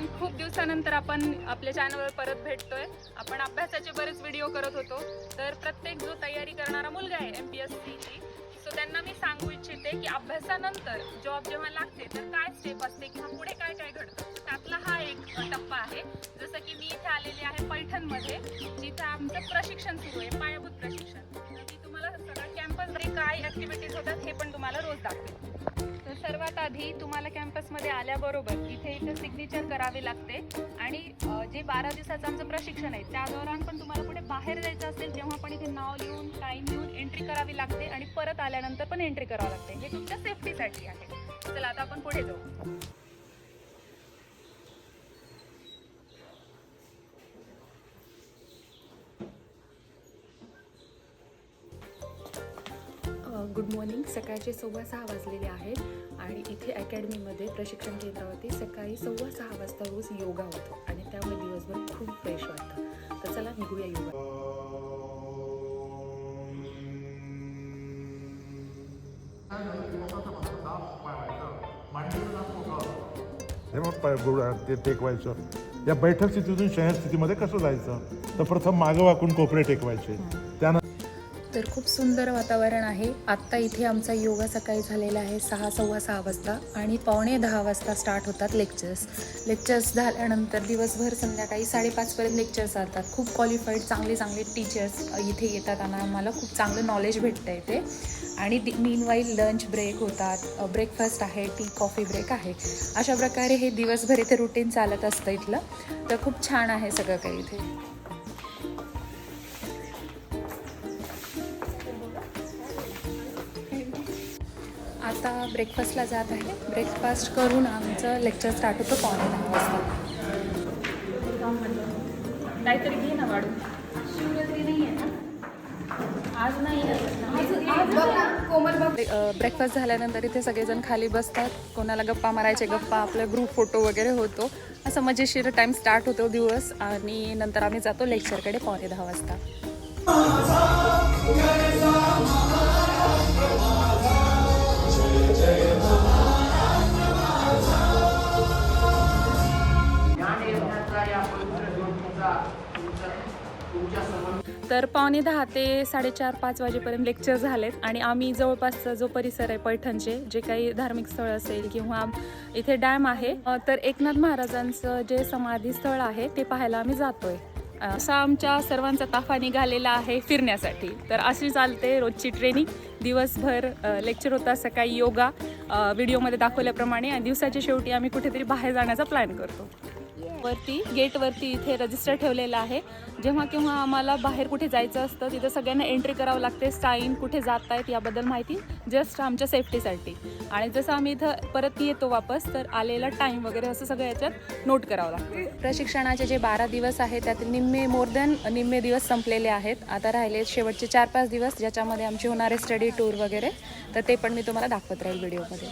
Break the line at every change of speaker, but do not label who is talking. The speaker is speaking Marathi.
पण खूप दिवसानंतर आपण आपल्या चॅनलवर परत भेटतोय। आपण अभ्यासाचे बरेच व्हिडिओ करत होतो, तर प्रत्येक जो तयारी करणारा मुलगा आहे MPSCची, सो त्यांना मी सांगू इच्छिते की अभ्यासानंतर जॉब जेव्हा लागते तर काय स्टेप असते किंवा पुढे काय काय घडतं, त्यातला हा एक टप्पा आहे। जसं की मी इथे आलेले आहे पैठणमध्ये, जिथे आमचं प्रशिक्षण सुरू आहे, पायाभूत प्रशिक्षण। तर मी तुम्हाला सगळं कॅम्पसमध्ये काय ॲक्टिव्हिटीज होतात हे पण तुम्हाला रोज दाखवेन। तर सर्वात आधी तुम्हाला कॅम्पसमध्ये आल्याबरोबर इथे सिग्नेचर करावे लागते आणि जे 12 दिवसाचं आमचं प्रशिक्षण आहे त्या दौरान पण तुम्हाला पुढे बाहेर जायचं असेल तेव्हा पण इथे नाव लिहून टाईम लिहून एंट्री करावी लागते आणि परत आल्यानंतर पण एंट्री करावं लागते। हे तुमच्या सेफ्टीसाठी आहे। चला आता आपण पुढे जाऊ।
Good morning. सकाळचे 6:15 वाजलेले आहेत आणि इथे अकॅडमीमध्ये प्रशिक्षण केंद्रावरती सकाळी 6:15 वाजता रोज योगा होतो आणि त्यामुळे दिवसभर खूप फ्रेश वाटतं। तर चला निघूया योगा।
हे मग ते टेकवायचं। या बैठक स्थितीतून शयन स्थितीमध्ये कसं जायचं, तर प्रथम मागं वाकून कोपरे टेकवायचे। त्यानंतर
तर खूप सुंदर वातावरण आहे। आत्ता इथे आमचा योगा सकाळी झालेला आहे 6:15 वाजता आणि 9:45 वाजता स्टार्ट होतात लेक्चर्स झाल्यानंतर दिवसभर संध्याकाळी 5:30 पर्यंत लेक्चर्स चालतात। खूप क्वालिफाईड चांगले टीचर्स इथे येतात आणि आम्हाला खूप चांगलं नॉलेज भेटतं इथे। आणि मीनवाईल लंच ब्रेक होतात, ब्रेकफास्ट आहे, टी कॉफी ब्रेक आहे। अशा प्रकारे हे दिवसभर इथे रुटीन चालत असतं इथलं। तर खूप छान आहे सगळं काही इथे। आता ब्रेकफास्टला जात आहे। ब्रेकफास्ट करून आमचं लेक्चर स्टार्ट होतं 9:45 वाजता।
काहीतरी घे ना वाढून। शिवरात्री नाही आहे ना आज, नाही
ब्रेकफास्ट झाल्यानंतर इथे सगळेजण खाली बसतात, कोणाला गप्पा मारायचे गप्पा, आपला ग्रुप फोटो वगैरे होतो। असं मजेशीर टाईम स्टार्ट होतो दिवस आणि नंतर आम्ही जातो लेक्चरकडे 9:45 वाजता। तर 9:45 ते 4:30-5 वाजेपर्यंत लेक्चर झालेत आणि आम्ही जवळपासचा जो परिसर आहे पैठणचे जे काही धार्मिक स्थळ असेल किंवा इथे डॅम आहे, तर एकनाथ महाराजांचं जे समाधी स्थळ आहे ते पाहायला आम्ही जातोय। असा आमच्या सर्वांचा ताफा निघालेला आहे फिरण्यासाठी। तर अशी चालते रोजची ट्रेनिंग। दिवसभर लेक्चर होता, सकाळी योगा व्हिडिओमध्ये दाखवल्याप्रमाणे, आणि दिवसाच्या शेवटी आम्ही कुठेतरी बाहेर जाण्याचा प्लॅन करतो। गेटवरती इथे रजिस्टर ठेवलेला आहे। जेव्हा केव्हा आम्हाला बाहेर कुठे जायचं असतं तिथं सगळ्यांना एंट्री करावं लागते, साईन कुठे जात आहेत याबद्दल माहिती, जस्ट आमच्या सेफ्टीसाठी। आणि जसं आम्ही इथं परत येतो वापस तर आलेला टाईम वगैरे असं सगळं याच्यात नोट करावं लागतं। प्रशिक्षणाचे जे 12 दिवस आहेत त्यातील निम्मे दिवस संपलेले आहेत। आता राहिले शेवटचे 4-5 दिवस ज्याच्यामध्ये आमचे होणारे स्टडी टूर वगैरे, तर ते पण मी तुम्हाला दाखवत राहील व्हिडिओमध्ये।